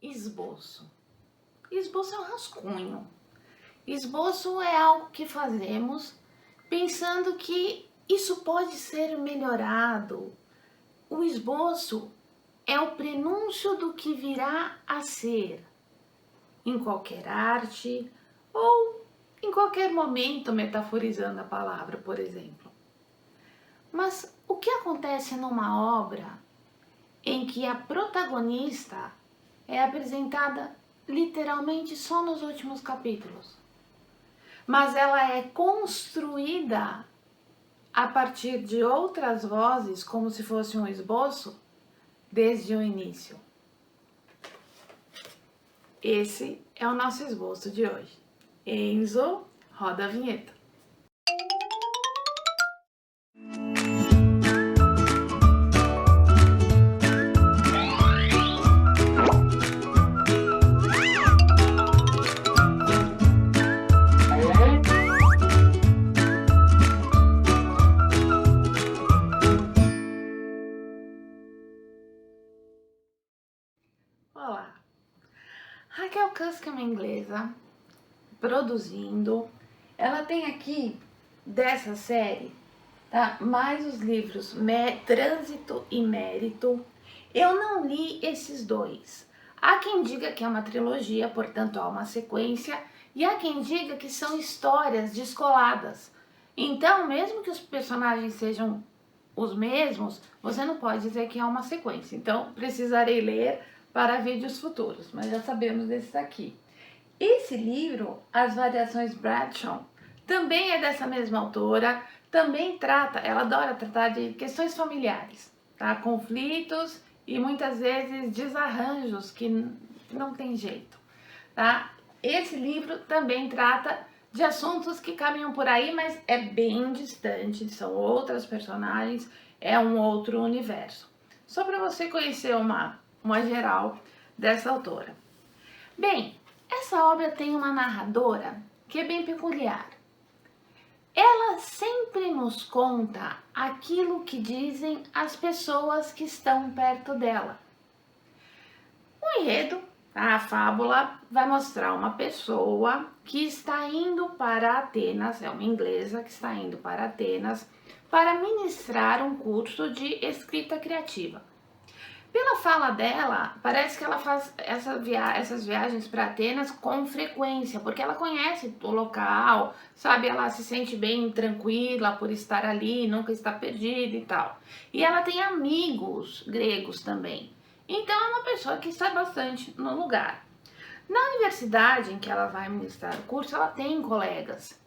Esboço. Esboço é um rascunho. Esboço é algo que fazemos pensando que isso pode ser melhorado. O esboço é o prenúncio do que virá a ser em qualquer arte ou em qualquer momento, metaforizando a palavra, por exemplo. Mas o que acontece numa obra em que a protagonista é apresentada literalmente só nos últimos capítulos, mas ela é construída a partir de outras vozes, como se fosse um esboço, desde o início? Esse é o nosso esboço de hoje. Enzo, roda a vinheta. Olá, Raquel Kusk é uma inglesa produzindo. Ela tem aqui dessa série, tá? Mais os livros Trânsito e Mérito. Eu não li esses dois. Há quem diga que é uma trilogia, portanto há uma sequência, e há quem diga que são histórias descoladas. Então, mesmo que os personagens sejam os mesmos, você não pode dizer que é uma sequência. Então, precisarei ler para vídeos futuros, mas já sabemos desse daqui. Esse livro, As Variações Bradshaw, também é dessa mesma autora, também trata, ela adora tratar de questões familiares, tá? Conflitos e muitas vezes desarranjos que não tem jeito, tá? Esse livro também trata de assuntos que caminham por aí, mas é bem distante, são outras personagens, é um outro universo. Só para você conhecer uma geral dessa autora. Bem, essa obra tem uma narradora que é bem peculiar. Ela sempre nos conta aquilo que dizem as pessoas que estão perto dela. O enredo, a fábula, vai mostrar uma pessoa que está indo para Atenas, é uma inglesa que está indo para Atenas para ministrar um curso de escrita criativa. Pela fala dela, parece que ela faz essas viagens para Atenas com frequência, porque ela conhece o local, sabe? Ela se sente bem tranquila por estar ali, nunca está perdida e tal. E ela tem amigos gregos também. Então é uma pessoa que está bastante no lugar. Na universidade em que ela vai ministrar o curso, ela tem colegas.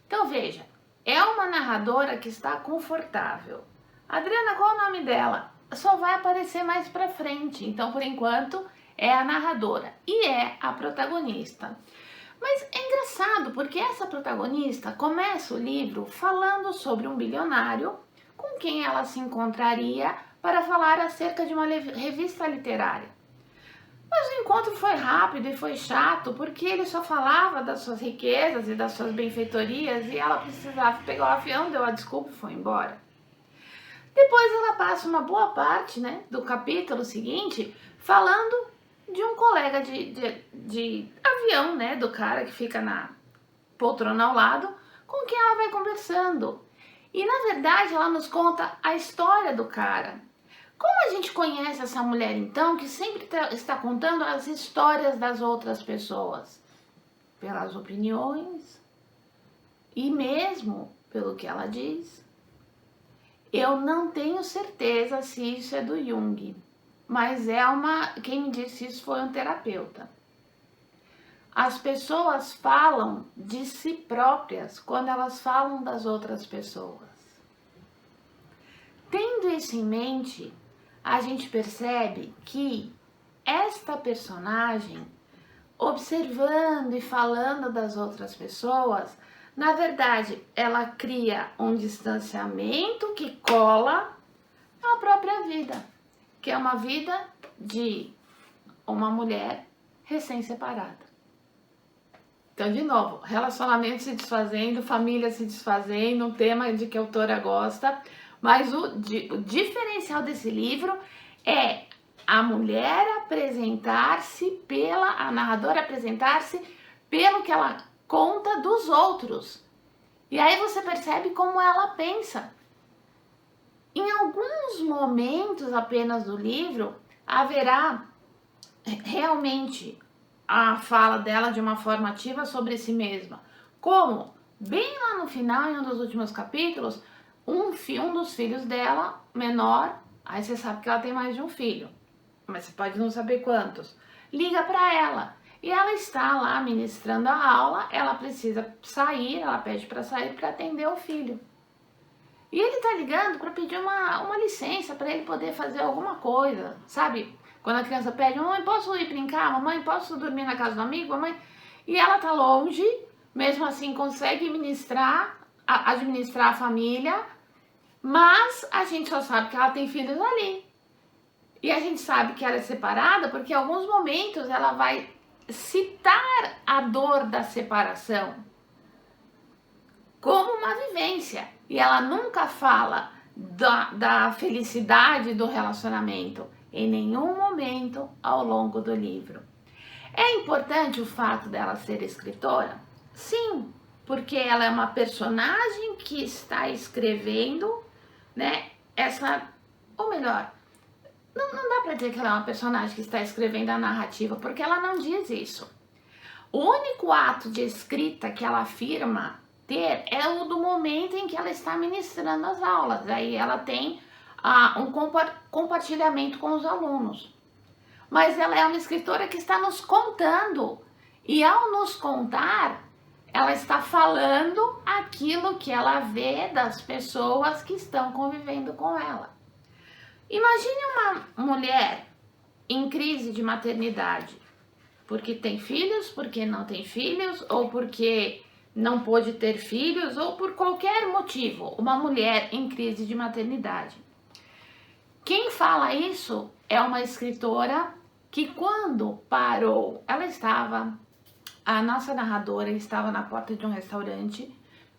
Então veja, é uma narradora que está confortável. Adriana, qual é o nome dela? Só vai aparecer mais pra frente, então por enquanto é a narradora e é a protagonista. Mas é engraçado porque essa protagonista começa o livro falando sobre um bilionário com quem ela se encontraria para falar acerca de uma revista literária. Mas o encontro foi rápido e foi chato porque ele só falava das suas riquezas e das suas benfeitorias e ela precisava pegar o avião, deu a desculpa e foi embora. Depois ela passa uma boa parte, né, do capítulo seguinte falando de um colega de avião, né, do cara que fica na poltrona ao lado, com quem ela vai conversando. E na verdade ela nos conta a história do cara. Como a gente conhece essa mulher então, que sempre está contando as histórias das outras pessoas? Pelas opiniões e mesmo pelo que ela diz. Eu não tenho certeza se isso é do Jung, mas quem me disse isso foi um terapeuta. As pessoas falam de si próprias quando elas falam das outras pessoas. Tendo isso em mente, a gente percebe que esta personagem, observando e falando das outras pessoas, na verdade, ela cria um distanciamento que cola à própria vida, que é uma vida de uma mulher recém-separada. Então, de novo, relacionamento se desfazendo, família se desfazendo, um tema de que a autora gosta, mas o diferencial desse livro é a mulher a narradora apresentar-se pelo que ela conta dos outros. E aí você percebe como ela pensa. Em alguns momentos apenas do livro, haverá realmente a fala dela de uma forma ativa sobre si mesma. Como, bem lá no final, em um dos últimos capítulos, um dos filhos dela, menor, aí você sabe que ela tem mais de um filho, mas você pode não saber quantos, liga para ela. E ela está lá ministrando a aula, ela precisa sair, ela pede para sair para atender o filho. E ele tá ligando para pedir uma licença para ele poder fazer alguma coisa, sabe? Quando a criança pede, mamãe, posso ir brincar? Mamãe, posso dormir na casa do amigo? Mamãe... E ela tá longe, mesmo assim consegue administrar a família, mas a gente só sabe que ela tem filhos ali. E a gente sabe que ela é separada porque em alguns momentos ela vai citar a dor da separação como uma vivência. E ela nunca fala da felicidade do relacionamento em nenhum momento ao longo do livro. É importante o fato dela ser escritora? Sim, porque ela é uma personagem que está escrevendo, né? Ou melhor, não dá para dizer que ela é uma personagem que está escrevendo a narrativa, porque ela não diz isso. O único ato de escrita que ela afirma ter é o do momento em que ela está ministrando as aulas. Aí ela tem um compartilhamento com os alunos. Mas ela é uma escritora que está nos contando. E ao nos contar, ela está falando aquilo que ela vê das pessoas que estão convivendo com ela. Imagine uma mulher em crise de maternidade, porque tem filhos, porque não tem filhos, ou porque não pôde ter filhos, ou por qualquer motivo, uma mulher em crise de maternidade. Quem fala isso é uma escritora que, quando parou, a nossa narradora estava na porta de um restaurante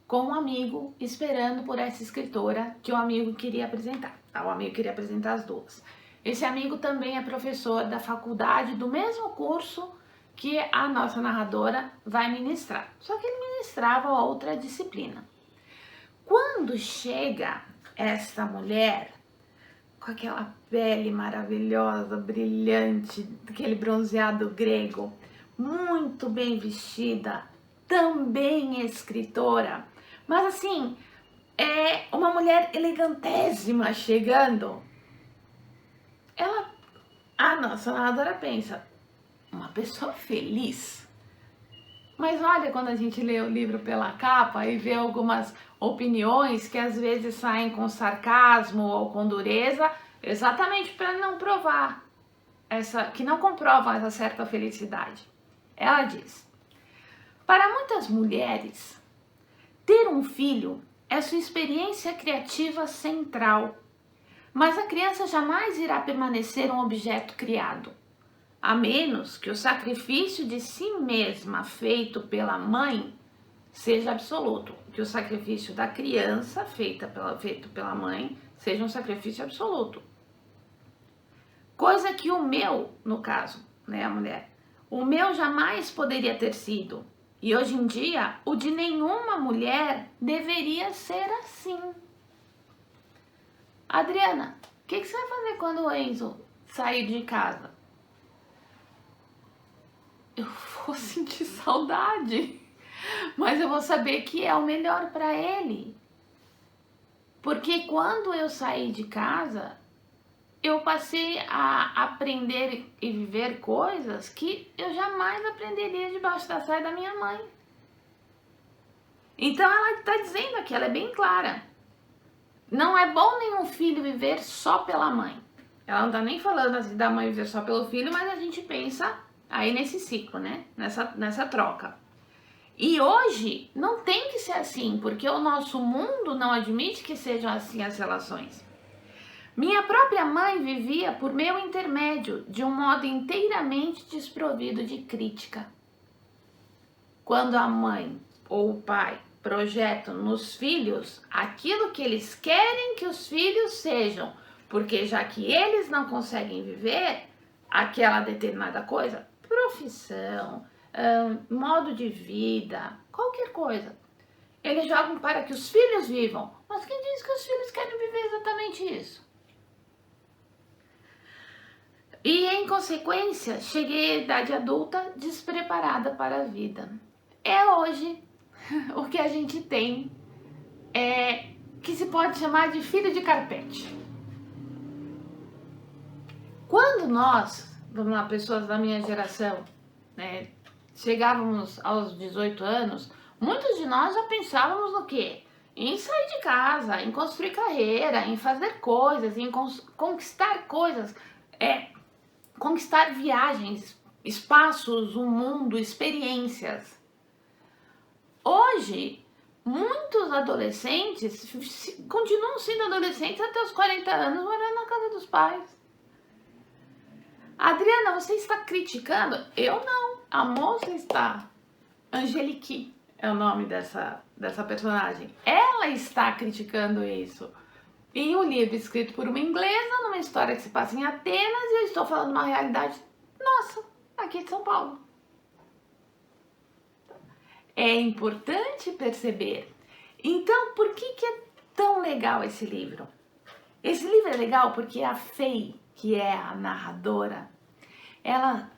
com um amigo, esperando por essa escritora que o amigo queria apresentar. O amigo queria apresentar as duas. Esse amigo também é professor da faculdade do mesmo curso que a nossa narradora vai ministrar. Só que ele ministrava outra disciplina. Quando chega essa mulher com aquela pele maravilhosa, brilhante, aquele bronzeado grego, muito bem vestida, também escritora, mas assim, é uma mulher elegantésima chegando. A nossa narradora pensa, uma pessoa feliz. Mas olha, quando a gente lê o livro pela capa e vê algumas opiniões que às vezes saem com sarcasmo ou com dureza, exatamente para não provar que não comprovam essa certa felicidade. Ela diz: para muitas mulheres, ter um filho é sua experiência criativa central, mas a criança jamais irá permanecer um objeto criado, a menos que o sacrifício de si mesma feito pela mãe seja absoluto, que o sacrifício da criança feito pela mãe seja um sacrifício absoluto. Coisa que o meu, no caso, né, a mulher, o meu jamais poderia ter sido. E hoje em dia, o de nenhuma mulher deveria ser assim. Adriana, o que você vai fazer quando o Enzo sair de casa? Eu vou sentir saudade, mas eu vou saber que é o melhor para ele. Porque quando eu saí de casa, eu passei a aprender e viver coisas que eu jamais aprenderia debaixo da saia da minha mãe. Então ela está dizendo aqui, ela é bem clara. Não é bom nenhum filho viver só pela mãe. Ela não está nem falando assim da mãe viver só pelo filho, mas a gente pensa aí nesse ciclo, né? Nessa troca. E hoje não tem que ser assim, porque o nosso mundo não admite que sejam assim as relações. Minha própria mãe vivia por meu intermédio, de um modo inteiramente desprovido de crítica. Quando a mãe ou o pai projetam nos filhos aquilo que eles querem que os filhos sejam, Porque já que eles não conseguem viver aquela determinada coisa, profissão, modo de vida, qualquer coisa, eles jogam para que os filhos vivam. Mas quem diz que os filhos querem viver exatamente isso? E, em consequência, cheguei à idade adulta despreparada para a vida. É hoje o que a gente tem, que se pode chamar de filho de carpete. Quando nós, vamos lá, pessoas da minha geração, né, chegávamos aos 18 anos, muitos de nós já pensávamos no quê? Em sair de casa, em construir carreira, em fazer coisas, em conquistar coisas, conquistar viagens, espaços, um mundo, experiências. Hoje, muitos adolescentes continuam sendo adolescentes até os 40 anos, morando na casa dos pais. Adriana, você está criticando? Eu não. A moça está. Angelique é o nome dessa personagem. Ela está criticando isso. Em um livro escrito por uma inglesa, numa história que se passa em Atenas, e eu estou falando uma realidade nossa, aqui de São Paulo. É importante perceber. Então, por que é tão legal esse livro? Esse livro é legal porque a Fay, que é a narradora, ela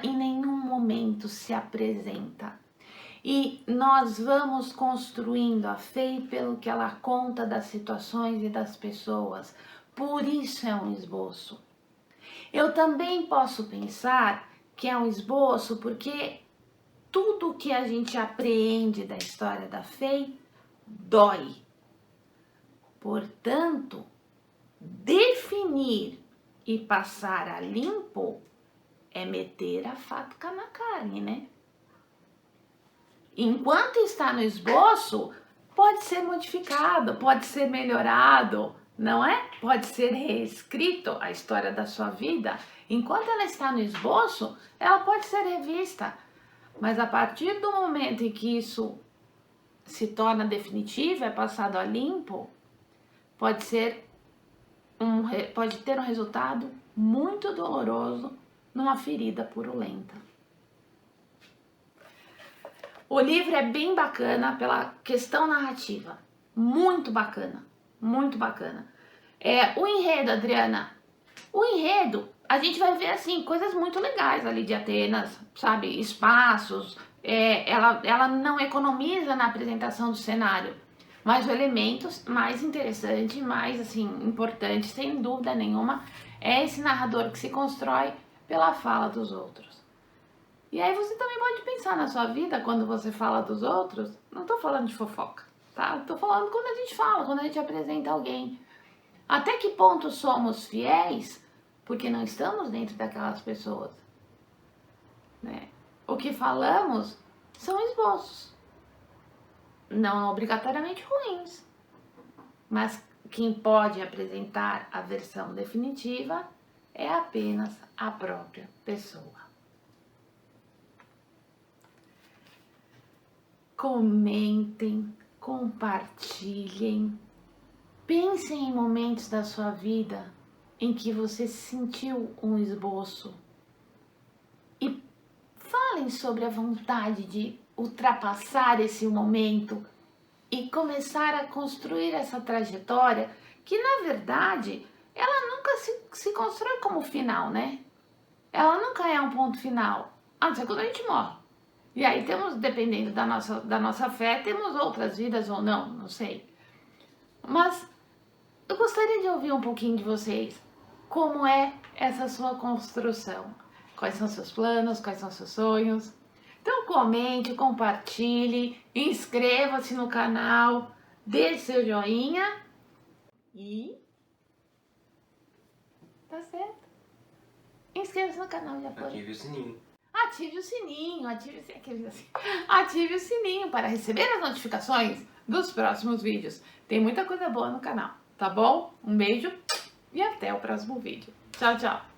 em nenhum momento se apresenta. E nós vamos construindo a Fay pelo que ela conta das situações e das pessoas. Por isso é um esboço. Eu também posso pensar que é um esboço porque tudo que a gente apreende da história da Fay dói. Portanto, definir e passar a limpo é meter a faca na carne, né? Enquanto está no esboço, pode ser modificado, pode ser melhorado, não é? Pode ser reescrito a história da sua vida. Enquanto ela está no esboço, ela pode ser revista. Mas a partir do momento em que isso se torna definitivo, é passado a limpo, pode ter um resultado muito doloroso numa ferida purulenta. O livro é bem bacana pela questão narrativa, muito bacana, muito bacana. O enredo, Adriana, o enredo, a gente vai ver assim, coisas muito legais ali de Atenas, sabe, espaços, ela não economiza na apresentação do cenário, mas o elemento mais interessante, mais assim, importante, sem dúvida nenhuma, é esse narrador que se constrói pela fala dos outros. E aí você também pode pensar na sua vida, quando você fala dos outros, não tô falando de fofoca, tá? Tô falando quando a gente fala, quando a gente apresenta alguém. Até que ponto somos fiéis, porque não estamos dentro daquelas pessoas, né? O que falamos são esboços, não obrigatoriamente ruins, mas quem pode apresentar a versão definitiva é apenas a própria pessoa. Comentem, compartilhem, pensem em momentos da sua vida em que você sentiu um esboço e falem sobre a vontade de ultrapassar esse momento e começar a construir essa trajetória que, na verdade, ela nunca se constrói como final, né? Ela nunca é um ponto final, a não ser quando a gente morre. E aí temos, dependendo da nossa fé, temos outras vidas ou não sei. Mas eu gostaria de ouvir um pouquinho de vocês. Como é essa sua construção? Quais são seus planos? Quais são seus sonhos? Então comente, compartilhe, inscreva-se no canal, dê seu joinha e... tá certo? Inscreva-se no canal, já foi? Ative o sininho. Ative o sininho, ative o sininho para receber as notificações dos próximos vídeos. Tem muita coisa boa no canal, tá bom? Um beijo e até o próximo vídeo. Tchau, tchau!